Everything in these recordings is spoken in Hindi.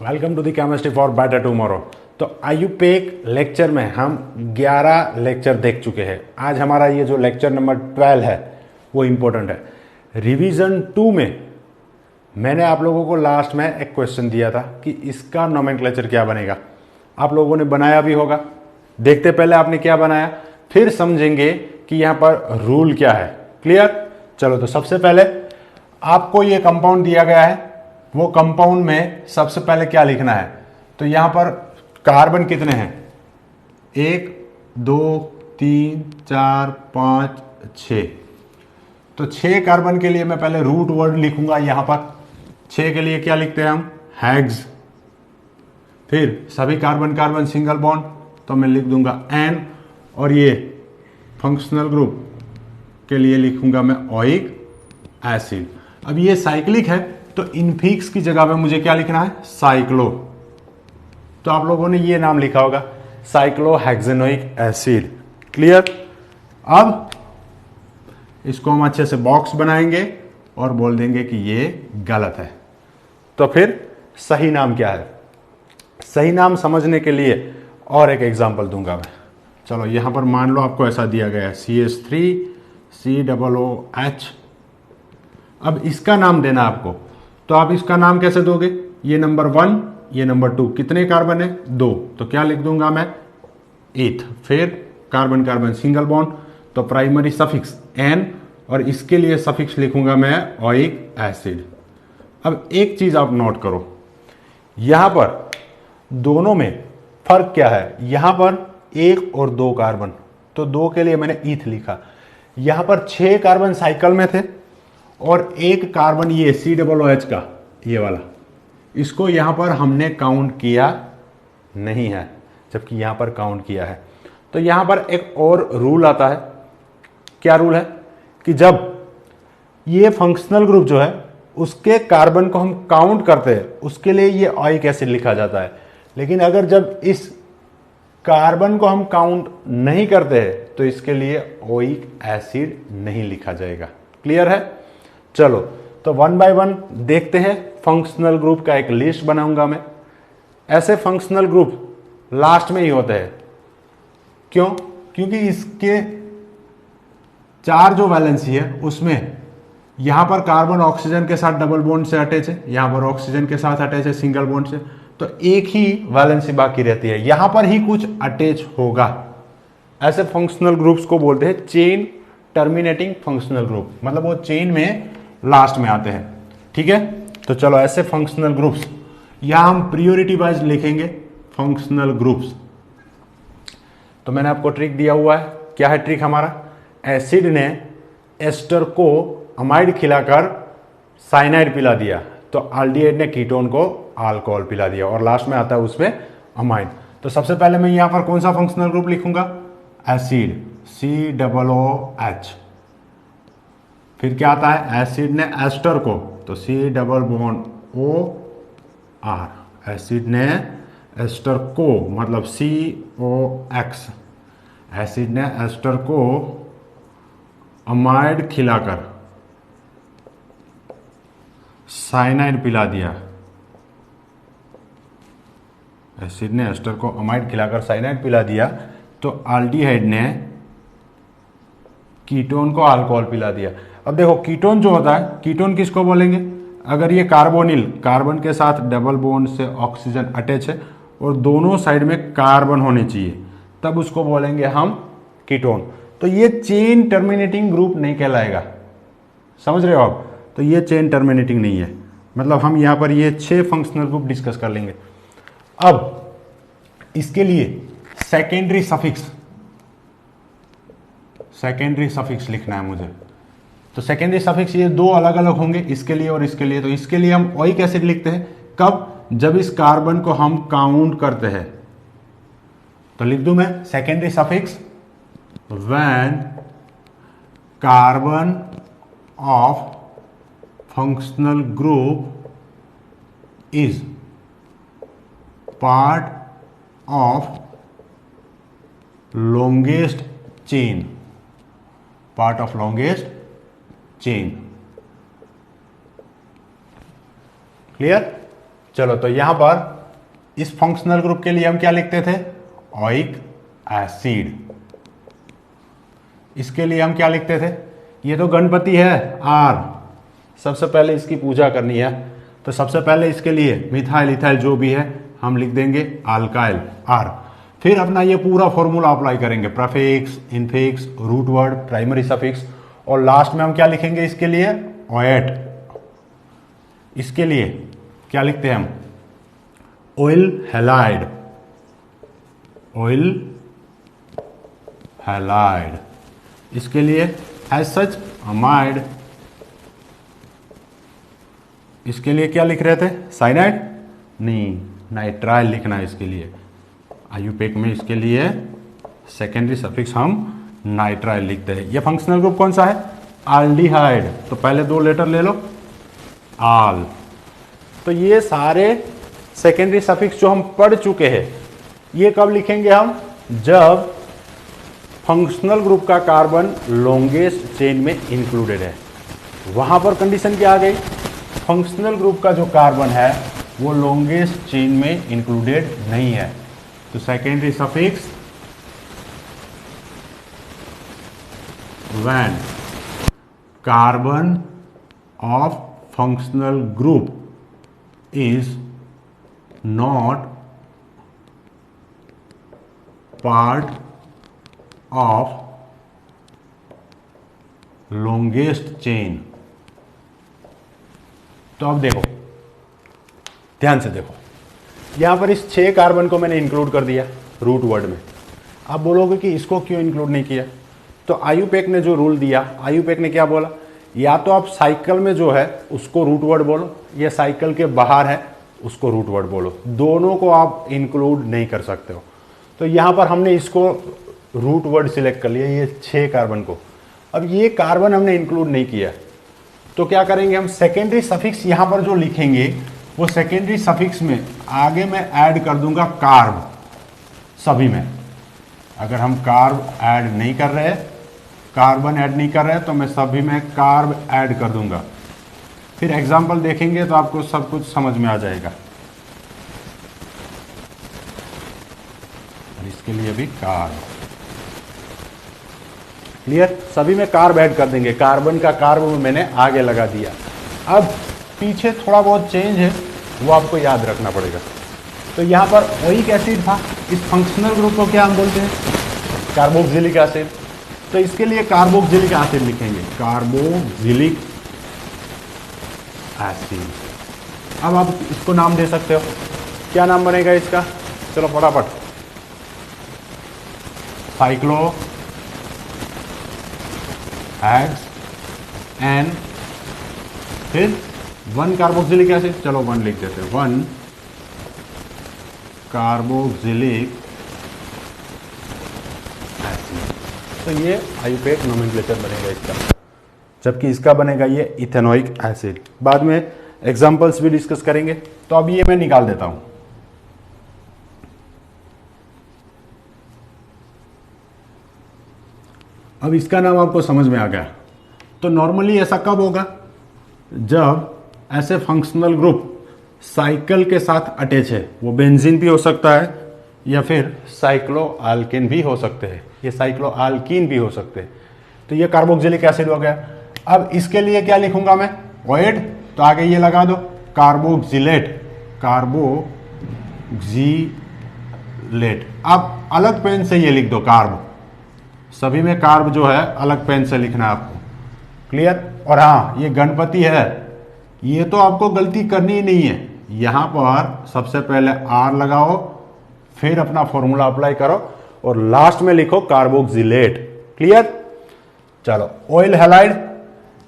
Welcome to the chemistry for better tomorrow. तो आयुपेक लेक्चर में हम 11 लेक्चर देख चुके हैं। आज हमारा ये जो लेक्चर नंबर 12 है वो इम्पोर्टेंट है। रिवीजन 2 में मैंने आप लोगों को लास्ट में एक क्वेश्चन दिया था कि इसका नोमेनक्लेचर क्या बनेगा। आप लोगों ने बनाया भी होगा। देखते पहले आपने क्या बनाया, फिर समझेंगे कि यहाँ पर रूल क्या है। क्लियर? चलो, तो सबसे पहले आपको ये कंपाउंड दिया गया है। वो कंपाउंड में सबसे पहले क्या लिखना है, तो यहां पर कार्बन कितने हैं? 1 2 3 4 5 6। तो 6 कार्बन के लिए मैं पहले रूट वर्ड लिखूंगा। यहां पर 6 के लिए क्या लिखते हैं हम? हेक्स। फिर सभी कार्बन कार्बन सिंगल बॉन्ड, तो मैं लिख दूंगा एन। और ये फंक्शनल ग्रुप के लिए लिखूंगा मैं ओइक एसिड। अब ये साइक्लिक है तो इनफिक्स की जगह पे मुझे क्या लिखना है? साइक्लो। तो आप लोगों ने ये नाम लिखा होगा, साइक्लोहेक्सेनोइक एसिड। क्लियर? अब इसको हम अच्छे से बॉक्स बनाएंगे और बोल देंगे कि ये गलत है। तो फिर सही नाम क्या है? सही नाम समझने के लिए और एक एग्जांपल दूंगा मैं। चलो, यहां पर मान लो आपको ऐसा दिया गया है CH3COOH। अब इसका नाम देना आपको, तो आप इसका नाम कैसे दोगे? ये नंबर 1, ये नंबर 2, कितने कार्बन है? 2। तो क्या लिख दूंगा मैं? एथ। फिर कार्बन कार्बन सिंगल बॉन्ड, तो प्राइमरी सफिक्स एन, और इसके लिए सफिक्स लिखूंगा मैं ओइक एसिड। अब एक चीज आप नोट करो, यहां पर दोनों में फर्क क्या है? यहां पर 1 और 2 कार्बन, तो 2 के लिए मैंने ईथ लिखा। यहां पर 6 कार्बन साइकिल में थे और 1 कार्बन ये COOH का ये वाला, इसको यहां पर हमने काउंट किया नहीं है, जबकि यहां पर काउंट किया है। तो यहां पर एक और रूल आता है। क्या रूल है? कि जब ये फंक्शनल ग्रुप जो है उसके कार्बन को हम काउंट करते हैं, उसके लिए ये ओइक एसिड लिखा जाता है। लेकिन अगर जब इस कार्बन को हम काउंट नहीं करते हैं तो इसके लिए ओइक एसिड नहीं लिखा जाएगा। क्लियर है? चलो, तो 1 बाय 1 देखते हैं। फंक्शनल ग्रुप का एक लिस्ट बनाऊंगा मैं। ऐसे फंक्शनल ग्रुप लास्ट में ही होते हैं। क्यों? क्योंकि इसके 4 जो वैलेंसी है उसमें यहां पर कार्बन ऑक्सीजन के साथ डबल बॉन्ड से अटैच है, यहां पर ऑक्सीजन के साथ अटैच है सिंगल बॉन्ड से, तो एक ही वैलेंसी बाकी रहती है। यहां पर ही कुछ अटैच होगा। ऐसे फंक्शनल ग्रुप्स को बोलते हैं चेन टर्मिनेटिंग फंक्शनल ग्रुप, मतलब वो चेन में लास्ट में आते हैं। ठीक है? तो चलो, ऐसे फंक्शनल ग्रुप्स यहां हम प्रियोरिटी वाइज लिखेंगे फंक्शनल ग्रुप्स। तो मैंने आपको ट्रिक दिया हुआ है। क्या है ट्रिक हमारा? एसिड ने एस्टर को अमाइड खिलाकर साइनाइड पिला दिया, तो अल्डिहाइड ने कीटोन को अल्कोहल पिला दिया, और लास्ट में आता है उसमें अमाइड। तो सबसे पहले मैं यहां पर कौन सा फंक्शनल ग्रुप लिखूंगा? Acid, COOH। फिर क्या आता है? एसिड ने एस्टर को, तो C+OR। एसिड ने एस्टर को मतलब COX। एसिड ने एस्टर को अमाइड खिलाकर साइनाइड पिला दिया। एसिड ने एस्टर को अमाइड खिलाकर साइनाइड पिला दिया, तो अल्डिहाइड ने कीटोन को अल्कोहल पिला दिया। अब देखो, कीटोन जो होता है, कीटोन किसको बोलेंगे? अगर ये कार्बोनिल, कार्बन के साथ डबल बॉन्ड से ऑक्सीजन अटैच है और दोनों साइड में कार्बन होने चाहिए, तब उसको बोलेंगे हम कीटोन। तो ये चेन टर्मिनेटिंग ग्रुप नहीं कहलाएगा। समझ रहे हो आप? तो ये चेन टर्मिनेटिंग नहीं है। मतलब हम यहां पर ये 6 फंक्शनल ग्रुप डिस्कस कर लेंगे। अब इसके लिए सेकेंडरी सफिक्स लिखना है मुझे। तो सेकेंडरी सफिक्स ये 2 अलग अलग होंगे, इसके लिए और इसके लिए। तो इसके लिए हम ओइक एसिड लिखते हैं। कब? जब इस कार्बन को हम काउंट करते हैं। तो लिख दूं मैं secondary suffix when carbon of functional group is part of longest chain, part of longest chain. Clear? चलो तो यहां पर इस फंक्शनल ग्रुप के लिए हम क्या लिखते थे, ओइक एसिड। इसके लिए हम क्या लिखते थे, ये तो गणपति है आर, सबसे पहले इसकी पूजा करनी है, तो सबसे पहले इसके लिए मिथाइल इथाइल जो भी है हम लिख देंगे अल्काइल आर। फिर अपना ये पूरा फॉर्मूला अप्लाई करेंगे, prefix, infix, root word, primary suffix, और लास्ट में हम क्या लिखेंगे इसके लिए, ओएट। इसके लिए क्या लिखते हैं हम, ऑयल हैलाइड, ऑयल हैलाइड। इसके लिए एज सच अमाइड। इसके लिए क्या लिख रहे थे, साइनाइड नहीं, नाइट्राइल लिखना है इसके लिए। आयुपेक में इसके लिए सेकेंडरी सफिक्स हम नाइट्राइल लिखते हैं। ये फंक्शनल ग्रुप कौन सा है, आल्डिहाइड। तो पहले 2 लेटर ले लो, आल। तो ये सारे सेकेंडरी सफिक्स जो हम पढ़ चुके हैं, ये कब लिखेंगे हम, जब फंक्शनल ग्रुप का कार्बन लॉन्गेस्ट चेन में इंक्लूडेड है। वहां पर कंडीशन क्या आ गई, फंक्शनल ग्रुप का जो कार्बन है वो लॉन्गेस्ट चेन में इंक्लूडेड नहीं है, तो secondary suffix when carbon of functional group is not part of longest chain। तो अब देखो, ध्यान से देखो, यहां पर इस 6 कार्बन को मैंने इंक्लूड कर दिया रूट वर्ड में। आप बोलोगे कि इसको क्यों इंक्लूड नहीं किया, तो आयुपेक ने जो रूल दिया, आयुपेक ने क्या बोला, या तो आप साइकिल में जो है उसको रूट वर्ड बोलो, या साइकिल के बाहर है उसको रूट वर्ड बोलो, दोनों को आप इंक्लूड नहीं कर सकते हो। तो यहां पर हमने इसको रूट वर्ड सिलेक्ट कर लिया, ये 6 कार्बन को। अब ये कार्बन हमने इंक्लूड नहीं किया, तो क्या करेंगे हम, सेकेंडरी सफिक्स यहां पर जो लिखेंगे वो सेकेंडरी सफिक्स में आगे मैं ऐड कर दूंगा कार्ब सभी में। अगर हम कार्ब ऐड नहीं कर रहे, कार्बन ऐड नहीं कर रहे, तो मैं सभी में कार्ब ऐड कर दूंगा। फिर एग्जाम्पल देखेंगे तो आपको सब कुछ समझ में आ जाएगा। और इसके लिए भी कार्ब, क्लियर, सभी में कार्ब ऐड कर देंगे। कार्बन का कार्ब मैंने आगे लगा दिया। अब पीछे थोड़ा बहुत चेंज है, वो आपको याद रखना पड़ेगा। तो यहां पर ओइक एसिड था, इस फंक्शनल ग्रुप को क्या हम बोलते हैं, कार्बोक्सिलिक एसिड। तो इसके लिए कार्बोक्सिलिक एसिड लिखेंगे, कार्बोक्सिलिक एसिड। अब आप इसको नाम दे सकते हो, क्या नाम बनेगा इसका, चलो फटाफट, साइक्लो हेक्स एन, फिर 1 कार्बोक्सिलिक एसिड, चलो 1 लिख देते हैं, 1 कार्बोक्सिलिक एसिड। तो ये आयुपेक नोमेनक्लेचर बनेगा इसका, जबकि इसका बनेगा ये इथेनोइक एसिड। बाद में एग्जांपल्स भी डिस्कस करेंगे। तो अब ये मैं निकाल देता हूं। अब इसका नाम आपको समझ में आ गया। तो नॉर्मली ऐसा कब होगा, जब ऐसे फंक्शनल ग्रुप साइकिल के साथ अटैच है, वो बेंजीन भी हो सकता है या फिर साइक्लोआल्केन भी हो सकते हैं, ये साइक्लोआल्कीन भी हो सकते हैं। तो ये कार्बोक्सिलिक एसिड हो गया। अब इसके लिए क्या लिखूंगा मैं, ओएड, तो आगे ये लगा दो कार्बोक्सिलेट, कार्बोक्सिलेट। अब अलग पेन से ये लिख दो कार्ब, सभी में कार्ब जो है अलग पेन से लिखना है आपको, क्लियर। और हाँ, ये गणपति है, ये तो आपको गलती करनी ही नहीं है। यहां पर सबसे पहले आर लगाओ, फिर अपना फॉर्मूला अप्लाई करो और लास्ट में लिखो कार्बोक्सिलेट, क्लियर। चलो, ऑयल हैलाइड,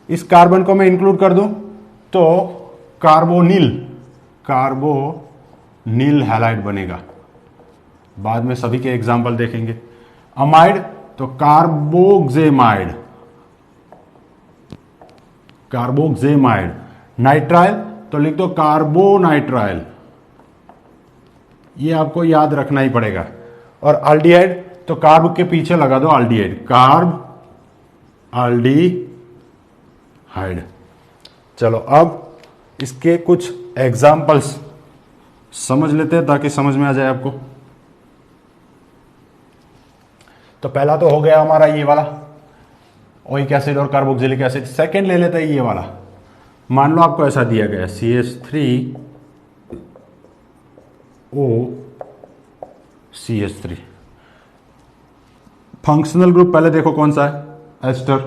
इस कार्बन को मैं इंक्लूड कर दूं तो कार्बोनिल, कार्बोनिल हैलाइड बनेगा। बाद में सभी के एग्जाम्पल देखेंगे। अमाइड तो कार्बोक्सेमाइड, कार्बोक्सेमाइड। नाइट्राइल तो लिख दो कार्बोनाइट्राइल, ये आपको याद रखना ही पड़ेगा। और अल्डिहाइड तो कार्ब के पीछे लगा दो अल्डिहाइड, कार्ब अल्डिहाइड। चलो अब इसके कुछ एग्जाम्पल्स समझ लेते हैं ताकि समझ में आ जाए आपको। तो पहला तो हो गया हमारा ये वाला ओइक एसिड और कार्बोक्सिलिक एसिड। सेकंड ले लेते हैं ये वाला। मान लो आपको ऐसा दिया गया CH3OCH3। फंक्शनल ग्रुप पहले देखो कौन सा है, एस्टर।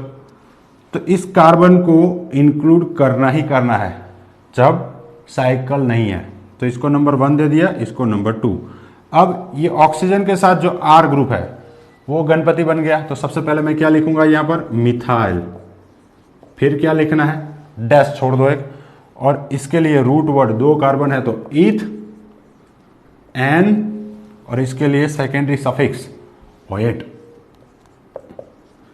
तो इस कार्बन को इंक्लूड करना ही करना है जब साइकिल नहीं है, तो इसको नंबर 1 दे दिया, इसको नंबर 2। अब ये ऑक्सीजन के साथ जो R ग्रुप है वो गणपति बन गया। तो सबसे पहले मैं क्या लिखूंगा यहां पर, मिथाइल। फिर क्या लिखना है, डैश छोड़ दो एक, और इसके लिए रूट वर्ड 2 कार्बन है तो ईथ एन, और इसके लिए सेकेंडरी सफिक्स ओएट।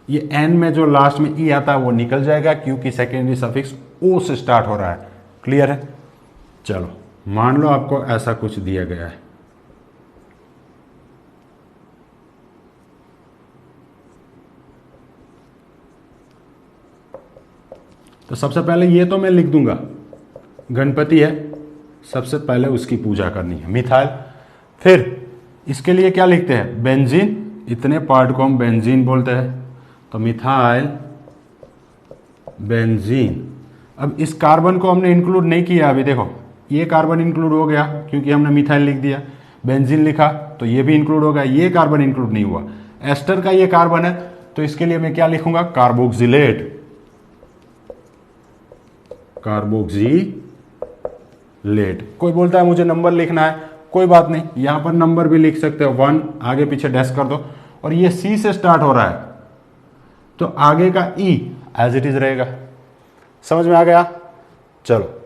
ये एन में जो लास्ट में ई आता है वो निकल जाएगा क्योंकि सेकेंडरी सफिक्स ओ से स्टार्ट हो रहा है। क्लियर है? चलो मान लो आपको ऐसा कुछ दिया गया है। तो सबसे पहले ये तो मैं लिख दूंगा, गणपति है, सबसे पहले उसकी पूजा करनी है, मिथाइल। फिर इसके लिए क्या लिखते हैं, बेंजीन। इतने पार्ट को हम बेंजीन बोलते हैं, तो मिथाइल बेंजीन। अब इस कार्बन को हमने इंक्लूड नहीं किया अभी, देखो ये कार्बन इंक्लूड हो गया क्योंकि हमने मिथाइल लिख दिया, बेंजीन लिखा तो ये भी इंक्लूड हो गया, ये कार्बन इंक्लूड नहीं हुआ। एस्टर का ये कार्बन है तो इसके लिए मैं क्या लिखूंगा, कार्बोक्सिलेट, कार्बोक्सिलेट। कोई बोलता है मुझे नंबर लिखना है, कोई बात नहीं, यहां पर नंबर भी लिख सकते हो, 1 आगे पीछे डैश कर दो। और ये सी से स्टार्ट हो रहा है तो आगे का ई एज इट इज रहेगा। समझ में आ गया? चलो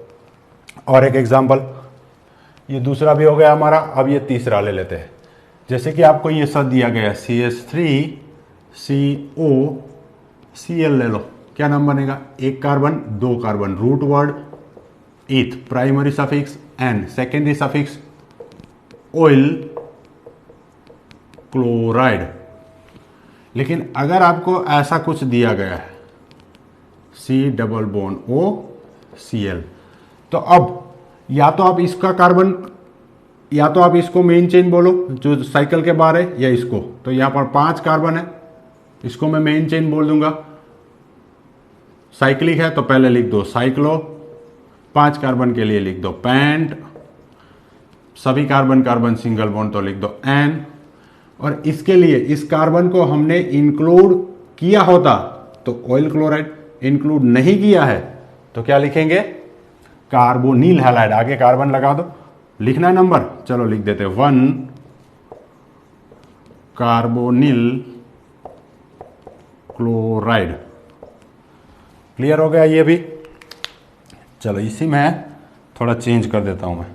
और एक एग्जांपल, ये दूसरा भी हो गया हमारा। अब ये तीसरा ले लेते हैं। जैसे कि आपको ये सब दिया गया CH3COCl ले लो, क्या नाम बनेगा, 1 carbon 2 carbon, root word eth, primary suffix ane, secondary suffix oyl chloride. लेकिन अगर आपको ऐसा कुछ दिया गया है C+OCl, तो अब या तो आप इसका कार्बन, या तो आप इसको मेन चेन बोलो जो साइकिल के बाहर है, या इसको। तो यहां पर 5 कार्बन है, इसको मैं मेन चेन बोल दूंगा। साइक्लिक है तो पहले लिख दो साइक्लो, 5 कार्बन के लिए लिख दो पेंट, सभी कार्बन कार्बन सिंगल बॉन्ड तो लिख दो एन। और इसके लिए इस कार्बन को हमने इंक्लूड किया होता तो ऑयल क्लोराइड, इंक्लूड नहीं किया है तो क्या लिखेंगे, कार्बोनिल हैलाइड। आगे कार्बन लगा दो, लिखना है नंबर, चलो लिख देते 1 कार्बोनिल क्लोराइड। क्लियर हो गया ये भी? चलो इसी में थोड़ा चेंज कर देता हूं मैं।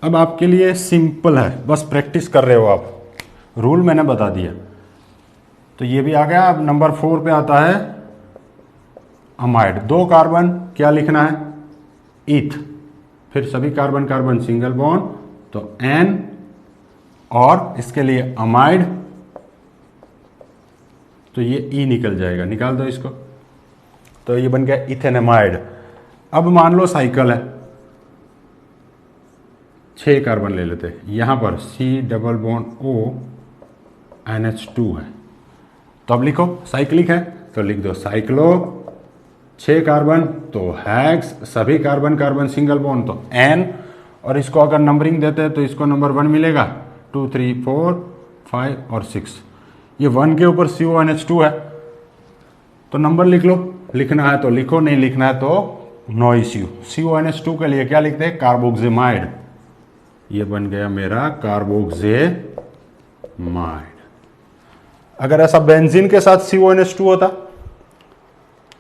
अब आपके लिए सिंपल है, बस प्रैक्टिस कर रहे हो आप, रूल मैंने बता दिया। तो ये भी आ गया। अब नंबर 4 पे आता है अमाइड, 2 कार्बन, क्या लिखना है, ईथ, फिर सभी कार्बन कार्बन सिंगल बॉन्ड तो एन, और इसके लिए अमाइड, तो ये ई निकल जाएगा, निकाल दो इसको, तो ये बन गया इथेनेमाइड। अब मान लो साइकिल है, 6 कार्बन ले लेते हैं, यहां पर C+O NH2 है, तो अब लिखो साइक्लिक है तो लिख दो साइक्लो, 6 कार्बन तो हेक्स, सभी कार्बन कार्बन सिंगल बॉन्ड तो एन, और इसको अगर नंबरिंग देते हैं तो इसको नंबर 1 मिलेगा, 2 3 4 5 और 6। ये 1 के ऊपर CONH2 है तो नंबर लिख लो, लिखना है तो लिखो, नहीं लिखना है तो नो इश्यू। CONH2 के लिए क्या लिखते हैं, कार्बोक्सिमाइड, ये बन गया मेरा कार्बोक्सिमाइड। अगर ऐसा बेंजीन के साथ CONH2 होता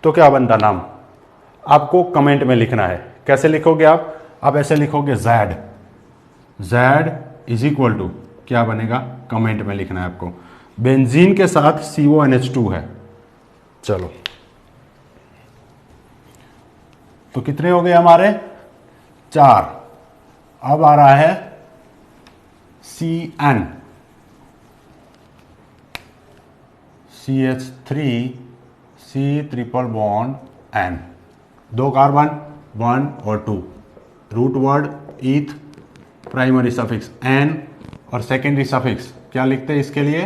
तो क्या बनता नाम, आपको कमेंट में लिखना है। कैसे लिखोगे आप ऐसे लिखोगे Z इज इक्वल टू, क्या बनेगा, कमेंट में लिखना है आपको। बेंजीन के साथ CONH2 है। चलो तो कितने हो गए हमारे, 4। अब आ रहा है CN, CH3 C triple bond N, 2 carbon 1 और 2, root word eth, primary suffix N और सेकेंडरी सफिक्स क्या लिखते हैं इसके लिए,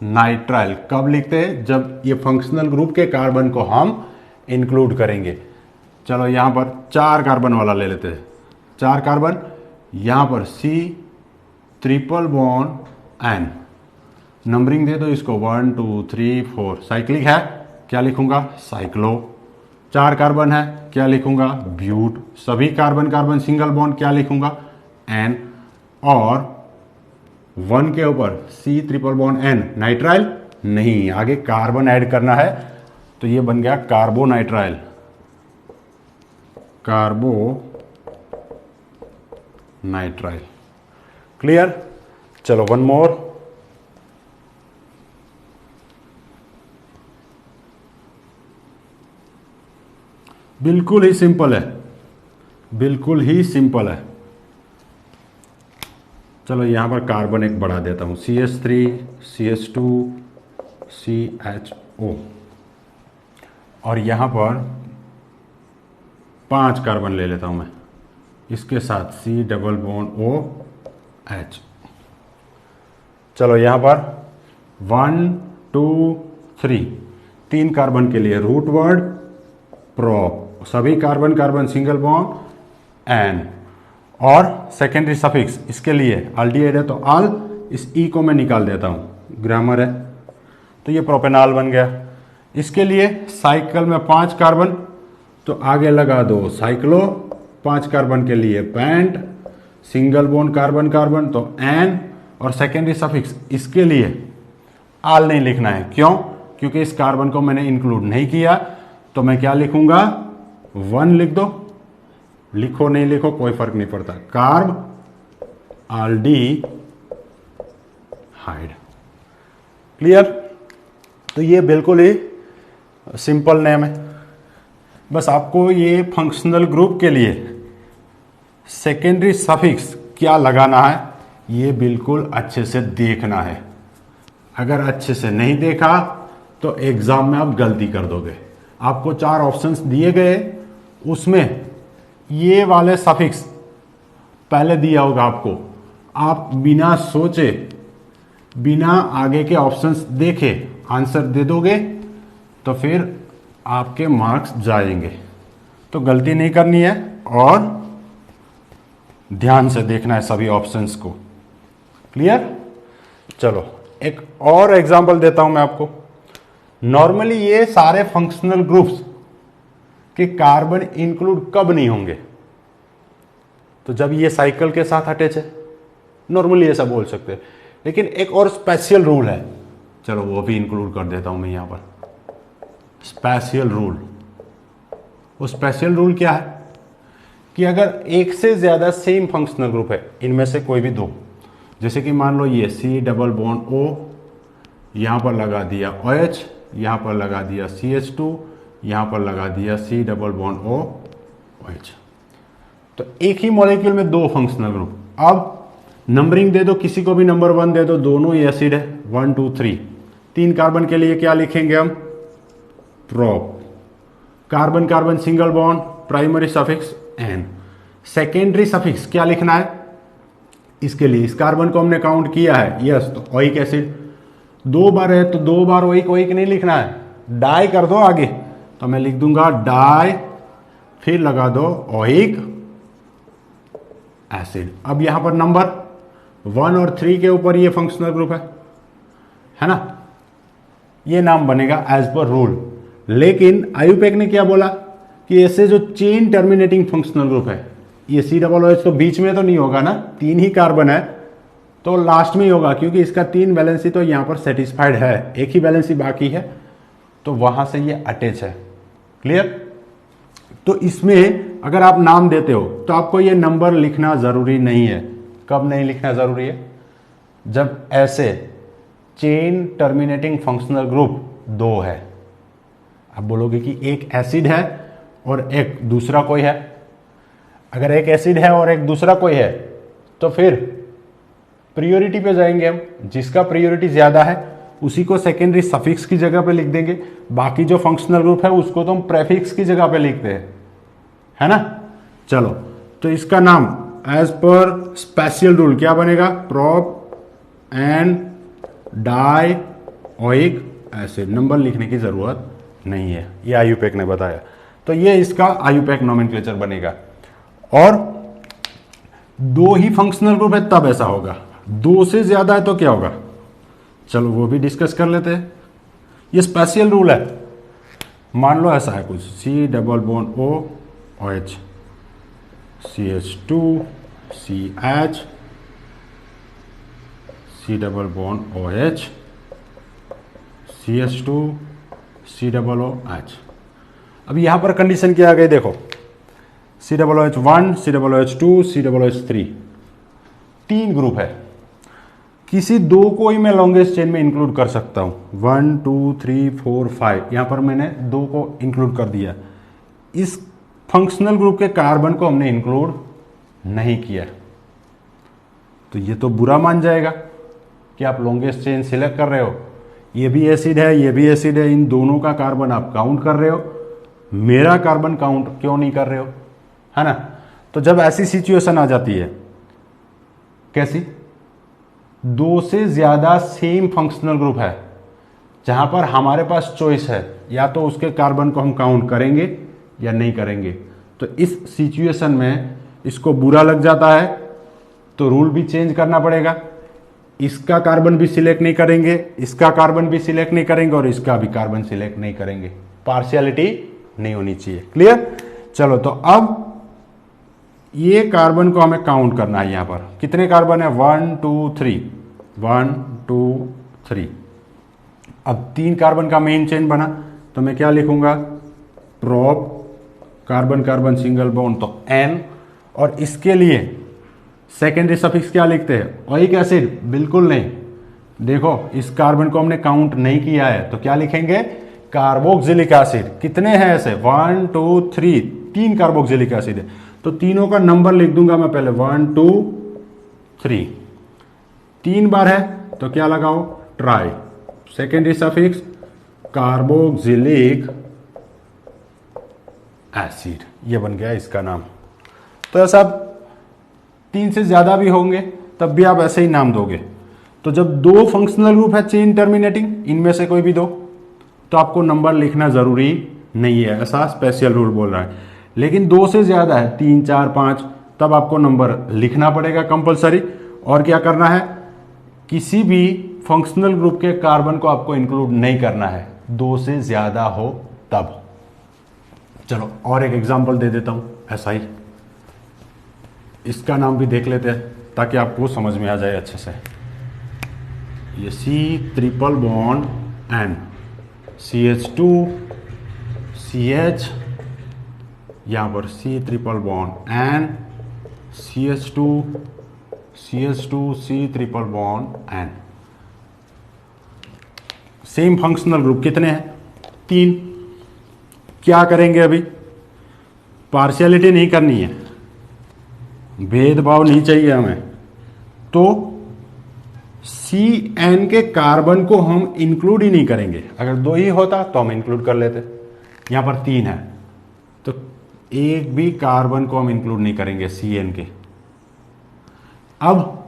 नाइट्राइल। कब लिखते हैं, जब ये फंक्शनल ग्रुप के कार्बन को हम इंक्लूड करेंगे। चलो यहां पर 4 कार्बन वाला ले लेते हैं, 4 कार्बन, यहां पर C triple bond N, numbering दे दो इसको 1 2 3 4, साइक्लिक है, क्या लिखूंगा, साइक्लो। 4 कार्बन है, क्या लिखूंगा, ब्यूट। सभी कार्बन कार्बन सिंगल बॉन्ड, क्या लिखूंगा, N। और 1 के ऊपर C triple bond N, nitrile नहीं, आगे कार्बन ऐड करना है, तो ये बन गया कार्बोनाइट्राइल, कार्बो नाइट्राइल। क्लियर। चलो वन मोर, बिल्कुल ही सिंपल है, बिल्कुल ही सिंपल है। चलो यहां पर कार्बन एक बढ़ा देता हूं, CH3 CH2 CHO, और यहां पर 5 कार्बन ले लेता हूं मैं, इसके साथ C डबल बॉन्ड OH। चलो यहां पर 1 2 3, 3 कार्बन के लिए रूट वर्ड प्रोप, सभी carbon carbon single bond N, और सेकेंडरी सफिक्स इसके लिए अल्डिहाइड है तो अल, इस ई को मैं निकाल देता हूं, ग्रामर है, तो ये प्रोपेनॉल बन गया। इसके लिए साइकिल में 5 कार्बन, तो आगे लगा दो साइक्लो, 5 कार्बन के लिए pent, single bond carbon carbon तो N, और सेकेंडरी सफिक्स इसके लिए आल नहीं लिखना है, क्यों, क्योंकि इस कार्बन को मैंने इंक्लूड नहीं किया, तो मैं क्या लिखूंगा, 1 लिख दो, लिखो नहीं लिखो कोई फर्क नहीं पड़ता, कार्ब आल्डी हाइड। क्लियर। तो ये बिल्कुल ही सिंपल नेम है, बस आपको ये फंक्शनल ग्रुप के लिए सेकेंडरी सफिक्स क्या लगाना है ये बिल्कुल अच्छे से देखना है। अगर अच्छे से नहीं देखा तो एग्जाम में आप गलती कर दोगे। आपको 4 ऑप्शंस दिए गए, उसमें ये वाले सफिक्स पहले दिया होगा आपको, आप बिना सोचे बिना आगे के ऑप्शंस देखे आंसर दे दोगे तो फिर आपके मार्क्स जाएंगे। तो गलती नहीं करनी है और ध्यान से देखना है सभी ऑप्शंस को। क्लियर। चलो एक और एग्जांपल देता हूं मैं आपको। नॉर्मली ये सारे फंक्शनल ग्रुप्स के कार्बन इंक्लूड कब नहीं होंगे, तो जब ये साइकिल के साथ अटैच है, नॉर्मली ऐसा बोल सकते हैं। लेकिन एक और स्पेशल रूल है, चलो वो भी इंक्लूड कर देता हूं मैं यहां पर, स्पेशल रूल। वो स्पेशल रूल क्या है कि अगर एक से ज्यादा सेम फंक्शनल ग्रुप है, इनमें से कोई भी 2, जैसे कि मान लो ये C डबल बॉन्ड O, यहां पर लगा दिया OH, यहां पर लगा दिया CH2, यहां पर लगा दिया C डबल बॉन्ड OH, तो एक ही मॉलिक्यूल में 2 फंक्शनल ग्रुप। अब नंबरिंग दे दो, किसी को भी नंबर 1 दे दो, दोनों ही एसिड है, 1 2 3। 3 कार्बन के लिए क्या लिखेंगे हम, prop. Carbon carbon single bond, primary suffix N। Secondary suffix क्या लिखना है इसके लिए, इस कार्बन को हमने काउंट किया है, यस, तो ओइक एसिड 2 बार है तो 2 बार ओइक ओइक नहीं लिखना है, डाई कर दो आगे, तो मैं लिख दूंगा डाई, फिर लगा दो ओइक एसिड। अब यहां पर नंबर 1 और 3 के ऊपर ये फंक्शनल ग्रुप है ना, ये नाम बनेगा एज पर रूल। लेकिन आयुपेक ने क्या बोला कि ऐसे जो चेन टर्मिनेटिंग फंक्शनल ग्रुप है, ये C डबल OH तो बीच में तो नहीं होगा ना, 3 ही कार्बन है तो लास्ट में ही होगा, क्योंकि इसका 3 वैलेंसी तो यहां पर सेटिस्फाइड है, एक ही वैलेंसी बाकी है, तो वहां से ये अटैच है। क्लियर। तो इसमें अगर आप नाम देते हो तो आपको ये नंबर लिखना जरूरी नहीं है। कब नहीं लिखना जरूरी है, जब ऐसे चेन टर्मिनेटिंग फंक्शनल ग्रुप 2 है। आप बोलोगे कि एक एसिड है और एक दूसरा कोई है, अगर एक एसिड है और एक दूसरा कोई है तो फिर प्रियोरिटी पे जाएंगे हम, जिसका प्रियोरिटी ज्यादा है उसी को सेकेंडरी सफिक्स की जगह पे लिख देंगे। बाकी जो फंक्शनल ग्रुप है उसको तो हम प्रेफिक्स की जगह पे लिखते हैं, है ना। चलो, तो इसका नाम एज पर स्पेशल रूल क्या बनेगा, prop and dioic acid. Number लिखने की जरूरत नहीं है, ये आयुपेक ने बताया। तो ये इसका आयुपेक नोमेनक्लेचर बनेगा। और दो ही फंक्शनल ग्रुप है तब ऐसा होगा, दो से ज्यादा है तो क्या होगा, चलो वो भी डिस्कस कर लेते हैं। ये स्पेशल रूल है। मान लो ऐसा है कुछ, C double bond O OH, CH2 CH, C double bond OH, CH2 C double OH। अब यहां पर कंडीशन क्या आ गई देखो, COOH1, COOH2, COOH3, तीन ग्रुप है। किसी दो को ही मैं लॉन्गेस्ट चेन में इंक्लूड कर सकता हूं, 1 2 3 4 5, यहां पर मैंने दो को इंक्लूड कर दिया। इस फंक्शनल ग्रुप के कार्बन को हमने इंक्लूड नहीं किया, तो ये तो बुरा मान जाएगा कि आप लॉन्गेस्ट चेन सिलेक्ट कर रहे हो, ये भी एसिड है ये भी एसिड है, इन दोनों का कार्बन आप काउंट कर रहे हो, मेरा कार्बन काउंट क्यों नहीं कर रहे हो, है ना। तो जब ऐसी सिचुएशन आ जाती है, कैसी, दो से ज्यादा सेम फंक्शनल ग्रुप है जहां पर हमारे पास चॉइस है, या तो उसके कार्बन को हम काउंट करेंगे या नहीं करेंगे, तो इस सिचुएशन में इसको बुरा लग जाता है तो रूल भी चेंज करना पड़ेगा। इसका कार्बन भी सिलेक्ट नहीं करेंगे, इसका कार्बन भी सिलेक्ट नहीं करेंगे और इसका भी कार्बन सिलेक्ट नहीं करेंगे, पार्शियलिटी नहीं होनी चाहिए। क्लियर। चलो, तो अब ये कार्बन को हमें काउंट करना है। यहां पर कितने कार्बन है, 1 2 3, 1 2 3। अब तीन कार्बन का मेन चेन बना, तो मैं क्या लिखूंगा, prop carbon carbon single bond, तो N, और इसके लिए सेकेंडरी सफिक्स क्या लिखते हैं, ओइक एसिड, बिल्कुल नहीं। देखो इस कार्बन को हमने काउंट नहीं किया है, तो क्या लिखेंगे, कार्बोक्सिलिक एसिड। कितने हैं ऐसे, 1 2 3, तीन कार्बोक्सिलिक एसिड है, तो तीनों का नंबर लिख दूंगा मैं पहले, 1 2 3, तीन बार है तो क्या लगाओ, try, secondary suffix carboxylic acid, ये बन गया इसका नाम। तो ऐसा तीन से ज्यादा भी होंगे तब भी आप ऐसे ही नाम दोगे। तो जब दो फंक्शनल ग्रुप है चेन टर्मिनेटिंग, इनमें से कोई भी दो, तो आपको नंबर लिखना जरूरी नहीं है, ऐसा स्पेशल रूल बोल रहा है। लेकिन दो से ज्यादा है, 3 4 5, तब आपको नंबर लिखना पड़ेगा कंपलसरी। और क्या करना है, किसी भी फंक्शनल ग्रुप के कार्बन को आपको इंक्लूड नहीं करना है, दो से ज्यादा हो तब। चलो और एक एग्जांपल दे देता हूं ऐसा ही, इसका नाम भी देख लेते हैं ताकि आपको समझ में आ जाए अच्छे से। ये C triple bond N, CH2 CH, यहां पर C triple bond N, CH2 CH2 C triple bond N। Same functional group कितने हैं, तीन। क्या करेंगे, अभी पार्शियलिटी नहीं करनी है, भेदभाव नहीं चाहिए हमें, तो CN के कार्बन को हम इंक्लूड ही नहीं करेंगे। अगर दो ही होता तो हम इंक्लूड कर लेते, यहां पर तीन है तो एक भी कार्बन को हम इंक्लूड नहीं करेंगे CN के। अब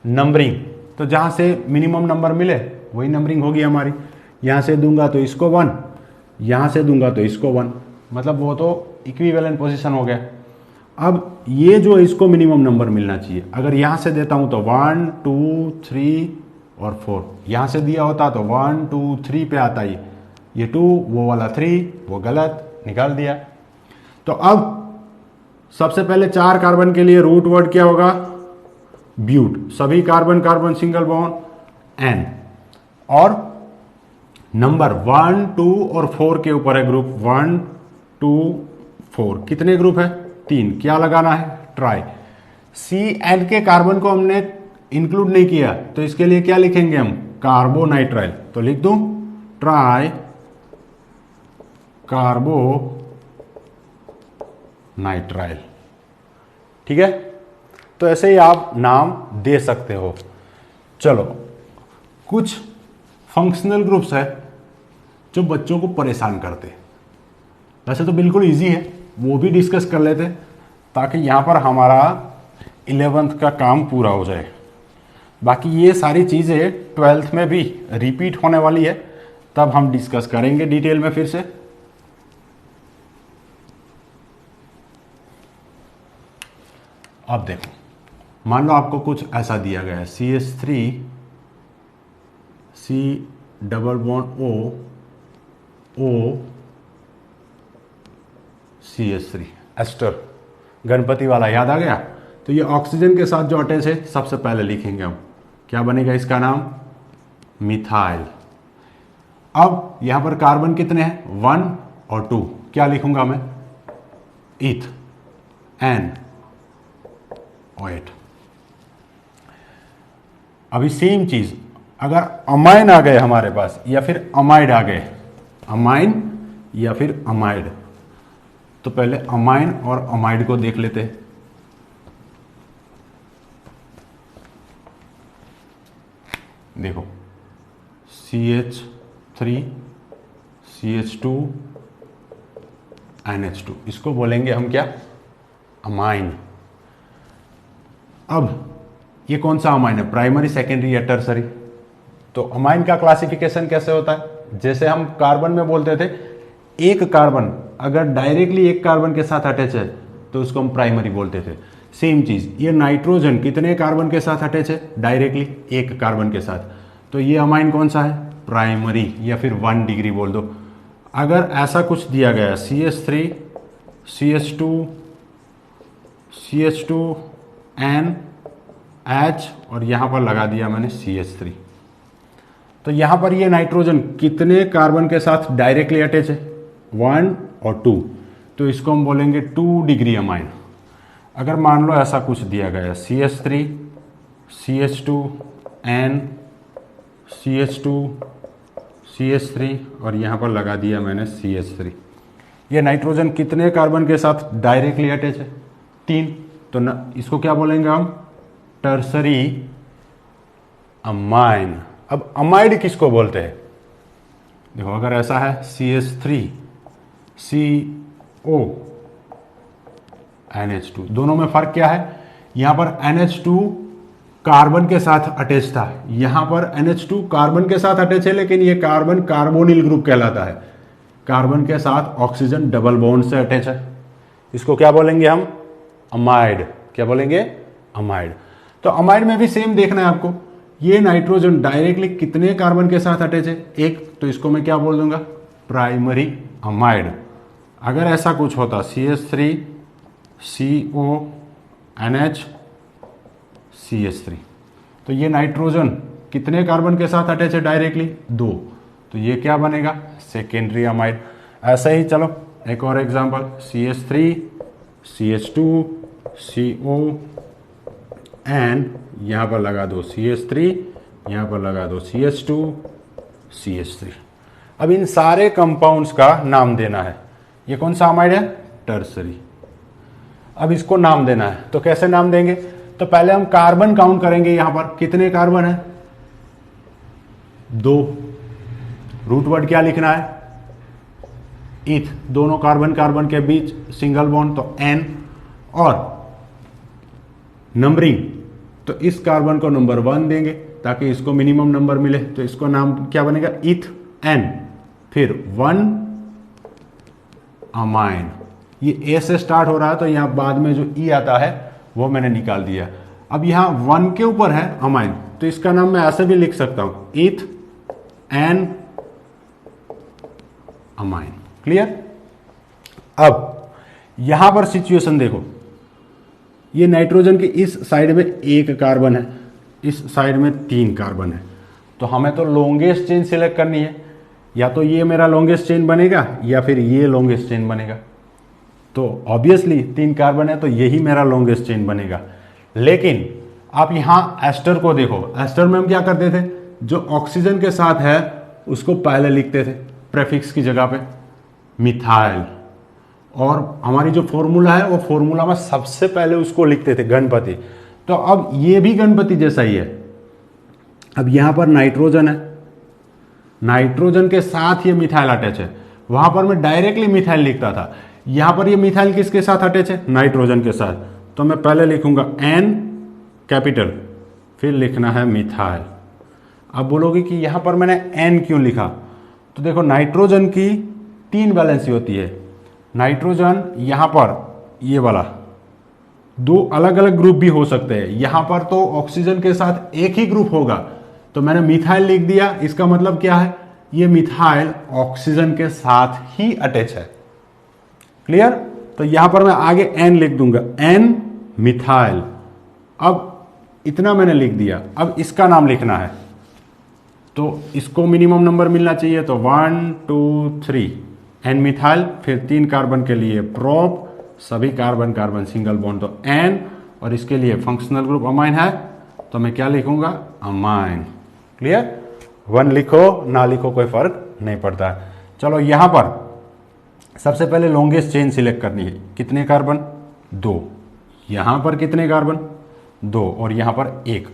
नंबरिंग, तो जहां से मिनिमम नंबर मिले वही नंबरिंग होगी हमारी। यहां से दूंगा तो इसको 1, यहां से दूंगा तो इसको 1, मतलब वो तो इक्विवेलेंट पोजीशन हो गया। अब ये जो इसको मिनिमम नंबर मिलना चाहिए, अगर यहां से देता हूं तो 1 2 3 और 4, यहां से दिया होता तो 1 2 3 पे आता ये 2, वो वाला 3, वो गलत निकाल दिया। तो अब सबसे पहले चार कार्बन के लिए रूट वर्ड क्या होगा, ब्यूट, सभी carbon carbon single bond N, और नंबर 1 2 और 4 के ऊपर है ग्रुप, 1 2 4, कितने ग्रुप है, तीन। क्या लगाना है, ट्राई। CN के कार्बन को हमने इंक्लूड नहीं किया तो इसके लिए क्या लिखेंगे हम, कार्बोनाइट्राइल, तो लिख दूं ट्राई कार्बो नाइट्राइल। ठीक है, तो ऐसे ही आप नाम दे सकते हो। चलो कुछ फंक्शनल ग्रुप्स है जो बच्चों को परेशान करते हैं। वैसे तो बिल्कुल इजी है, वो भी डिस्कस कर लेते ताकि यहाँ पर हमारा 11th का काम पूरा हो जाए। बाकी ये सारी चीज़ें 12th में भी रिपीट होने वाली है, तब हम डिस्कस करेंगे डिटेल में फिर से। अब देखो, मान लो आपको कुछ ऐसा दिया गया है, CH3 C double bond O CH3 ester, Ganpati वाला याद आ गया। तो ये ऑक्सीजन के साथ जो अटैच है सबसे पहले लिखेंगे हम, क्या बनेगा इसका नाम, मिथाइल। अब यहां पर कार्बन कितने हैं, 1 और 2, क्या लिखूंगा मैं, इथ N OH। अभी सेम चीज अगर अमाइन आ गए हमारे पास या फिर अमाइड आ गए, अमाइन या फिर अमाइड, तो पहले अमाइन और अमाइड को देख लेते हैं। देखो CH3 CH2 NH2, इसको बोलेंगे हम क्या, अमाइन। अब ये कौन सा अमाइन है, प्राइमरी सेकेंडरी या टर्सरी। तो अमाइन का क्लासिफिकेशन कैसे होता है, जैसे हम कार्बन में बोलते थे, एक कार्बन अगर डायरेक्टली एक कार्बन के साथ अटैच है तो उसको हम प्राइमरी बोलते थे। सेम चीज ये नाइट्रोजन कितने कार्बन के साथ अटैच है, डायरेक्टली एक कार्बन के साथ, तो ये अमाइन कौन सा है, प्राइमरी या फिर 1 डिग्री बोल दो। अगर ऐसा कुछ दिया गया CH3 CH2 CH2 NH और यहां पर लगा दिया मैंने CH3, तो यहां पर ये नाइट्रोजन कितने कार्बन के साथ डायरेक्टली अटैच है, 1 और 2, तो इसको हम बोलेंगे 2 डिग्री अमाइन। अगर मान लो ऐसा कुछ दिया गया CH3 CH2 N CH2 CH3 और यहाँ पर लगा दिया मैंने CH3, ये नाइट्रोजन कितने कार्बन के साथ डायरेक्टली अटैच है, 3, तो न इसको क्या बोलेंगे हम, टर्सरी अमाइन। अब अमाइड किसको बोलते हैं, देखो अगर ऐसा है CH3 CO NH2, दोनों में फर्क क्या है, यहां पर NH2 कार्बन के साथ अटैच था, यहां पर NH2 कार्बन के साथ अटैच है, लेकिन ये कार्बन कार्बोनिल ग्रुप कहलाता है, कार्बन के साथ ऑक्सीजन डबल बॉन्ड से अटैच है, इसको क्या बोलेंगे हम, अमाइड। क्या बोलेंगे, अमाइड। तो अमाइड में भी सेम देखना है आपको, ये नाइट्रोजन डायरेक्टली कितने कार्बन के साथ अटैच है, एक, तो इसको मैं क्या बोल दूंगा, प्राइमरी अमाइड। अगर ऐसा कुछ होता CH3 CO NH CH3, तो ये नाइट्रोजन कितने कार्बन के साथ अटैच है डायरेक्टली, 2, तो ये क्या बनेगा, सेकेंडरी अमाइड। ऐसा ही चलो एक और example, CH3 CH2 CO N, यहां पर लगा दो CH3, यहां पर लगा दो CH2 CH3। अब इन सारे कंपाउंड्स का नाम देना है, ये कौन सा अमाइड है, टर्सरी। अब इसको नाम देना है, तो कैसे नाम देंगे, तो पहले हम कार्बन काउंट करेंगे, यहां पर कितने कार्बन है, 2, रूट वर्ड क्या लिखना है, इथ, दोनों कार्बन कार्बन के बीच सिंगल बॉन्ड, तो N, और नंबरिंग, तो इस कार्बन को नंबर 1 देंगे ताकि इसको मिनिमम नंबर मिले, तो इसको नाम क्या बनेगा, इथ N, फिर 1 अमाइन। ये A से स्टार्ट हो रहा है, तो यहां बाद में जो E आता है वो मैंने निकाल दिया। अब यहां 1 के ऊपर है अमाइन, तो इसका नाम मैं ऐसे भी लिख सकता हूं, इथ N अमाइन। क्लियर। अब यहां पर सिचुएशन देखो, ये नाइट्रोजन की इस साइड में 1 कार्बन है, इस साइड में 3 कार्बन है, तो हमें तो लॉन्गेस्ट चेन सिलेक्ट करनी है, या तो ये मेरा लॉन्गेस्ट चेन बनेगा या फिर ये लॉन्गेस्ट चेन बनेगा। तो ऑब्वियसली 3 कार्बन है तो यही मेरा लॉन्गेस्ट चेन बनेगा। लेकिन आप यहां एस्टर को देखो, एस्टर में हम क्या करते थे, जो ऑक्सीजन के साथ है उसको पहले लिखते थे प्रेफिक्स की जगह पे, मिथाइल, और हमारी जो फॉर्मूला है वो फॉर्मूला में सबसे पहले उसको लिखते थे गणपति। तो अब ये भी गणपति जैसा ही है। अब यहां पर नाइट्रोजन है, नाइट्रोजन के साथ ये मिथाइल अटैच है। वहां पर मैं डायरेक्टली मिथाइल लिखता था, यहां पर ये मिथाइल किसके साथ अटैच है? नाइट्रोजन के साथ। तो मैं पहले लिखूंगा N कैपिटल, फिर लिखना है मिथाइल। अब बोलोगे कि यहां पर मैंने N क्यों लिखा? तो देखो नाइट्रोजन की 3 वैलेंसी होती है। नाइट्रोजन यहां पर ये वाला 2 अलग अलग ग्रुप भी हो सकते हैं, यहां पर तो ऑक्सीजन के साथ एक ही ग्रुप होगा, तो मैंने मिथाइल लिख दिया। इसका मतलब क्या है? ये मिथाइल ऑक्सीजन के साथ ही अटैच है। क्लियर? तो यहां पर मैं आगे N लिख दूंगा, N मिथाइल। अब इतना मैंने लिख दिया, अब इसका नाम लिखना है, तो इसको मिनिमम नंबर मिलना चाहिए। तो 1 2 3 N मिथाइल, फिर 3 कार्बन के लिए प्रोप, सभी कार्बन कार्बन सिंगल बॉन्ड, तो N, और इसके लिए फंक्शनल ग्रुप अमाइन है, तो मैं क्या लिखूंगा? अमाइन। क्लियर? 1 लिखो ना लिखो कोई फर्क नहीं पड़ता है। चलो यहां पर सबसे पहले लॉन्गेस्ट चेन सिलेक्ट करनी है। कितने कार्बन? 2। यहां पर कितने कार्बन? 2, और यहां पर 1।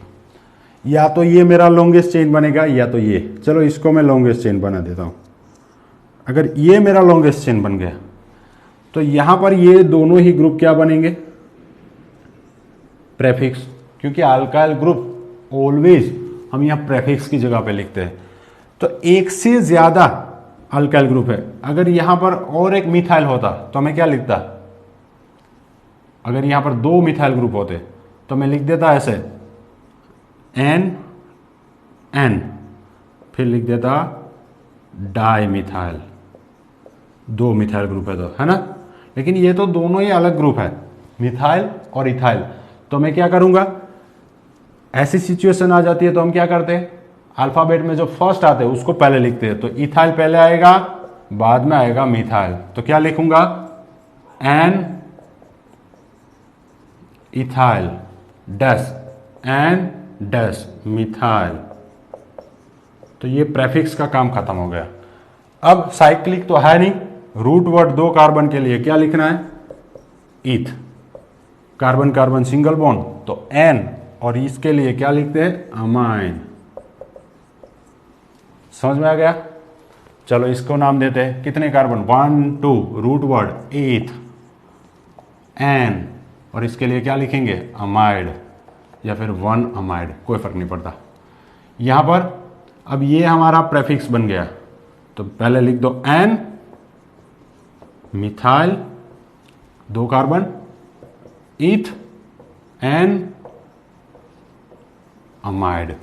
या तो ये मेरा लॉन्गेस्ट चेन बनेगा या तो ये। चलो इसको मैं लॉन्गेस्ट चेन बना देता हूं। अगर ये मेरा लॉन्गेस्ट चेन बन गया तो यहां पर ये दोनों ही ग्रुप क्या बनेंगे? प्रेफिक्स, क्योंकि अल्काइल ग्रुप ऑलवेज हम यहां प्रेफिक्स की जगह पे लिखते हैं। तो एक से ज्यादा अल्काइल ग्रुप है। अगर यहां पर और एक मिथाइल होता तो मैं क्या लिखता? अगर यहां पर 2 मिथाइल ग्रुप होते तो मैं लिख देता ऐसे N N, फिर लिख देता डाई मिथाइल। 2 मिथाइल ग्रुप है तो, है ना? लेकिन ये तो दोनों ही अलग ग्रुप है, मिथाइल और इथाइल। तो मैं क्या करूंगा? ऐसी सिचुएशन आ जाती है तो हम क्या करते हैं? अल्फाबेट में जो फर्स्ट आते हैं उसको पहले लिखते हैं। तो इथाइल पहले आएगा, बाद में आएगा मिथाइल। तो क्या लिखूंगा? N ethyl dash N dash methyl. तो ये प्रेफिक्स का काम खत्म हो गया। अब साइक्लिक तो है नहीं, रूट वर्ड 2 कार्बन के लिए क्या लिखना है? ईथ, कार्बन कार्बन सिंगल बॉन्ड, तो N, और इसके लिए क्या लिखते हैं? अमाइन। समझ में आ गया? चलो इसको नाम देते हैं। कितने कार्बन? 1 2, रूट वर्ड ईथ, N, और इसके लिए क्या लिखेंगे? अमाइड, या फिर 1 अमाइड, कोई फर्क नहीं पड़ता। यहां पर अब ये हमारा प्रेफिक्स बन गया, तो पहले लिख दो N methyl, 2 carbon, eth, N amide.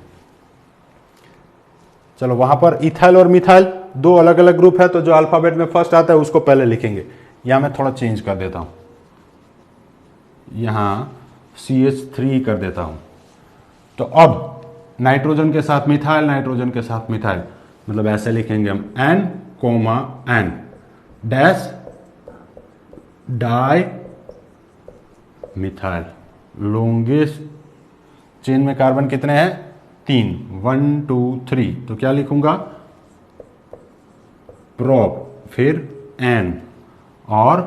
चलो वहां पर इथाइल और मिथाइल 2 अलग अलग ग्रुप है, तो जो अल्फाबेट में फर्स्ट आता है उसको पहले लिखेंगे। यहां मैं थोड़ा चेंज कर देता हूं, यहां CH3 कर देता हूं। तो अब नाइट्रोजन के साथ मिथाइल, नाइट्रोजन के साथ मिथाइल, मतलब ऐसे लिखेंगे हम N, N dash di methyl. Longest chain में कार्बन कितने हैं? 3, 1 2 3। तो क्या लिखूंगा? प्रोप, फिर N और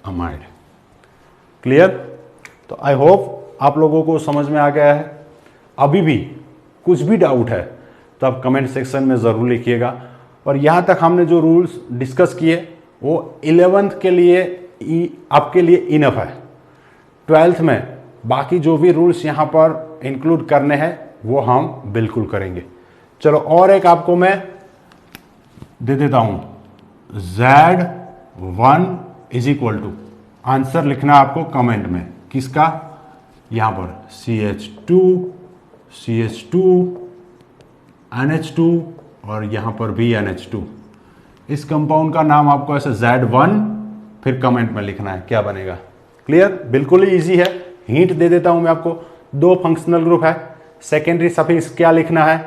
अमाइड। क्लियर? तो आई होप आप लोगों को समझ में आ गया है। अभी भी कुछ भी डाउट है तो आप कमेंट सेक्शन में ज़रूर लिखिएगा। और यहाँ तक हमने जो रूल्स डिस्कस किए वो 11th के लिए आपके लिए इनफ है। 12th में बाकी जो भी रूल्स यहाँ पर इंक्लूड करने हैं वो हम बिल्कुल करेंगे। चलो और एक आपको मैं दे देता हूँ, Z1 is equal to, answer लिखना आपको कमेंट में। किसका? यहाँ पर CH2 CH2 NH2 और यहाँ पर भी NH2। इस कंपाउंड का नाम आपको ऐसे Z1 फिर कमेंट में लिखना है, क्या बनेगा। क्लियर? बिल्कुल ही इजी है। हिंट दे देता हूं मैं आपको, 2 फंक्शनल ग्रुप है, सेकेंडरी सफिक्स क्या लिखना है,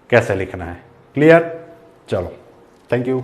कैसे लिखना है। क्लियर? चलो, थैंक यू।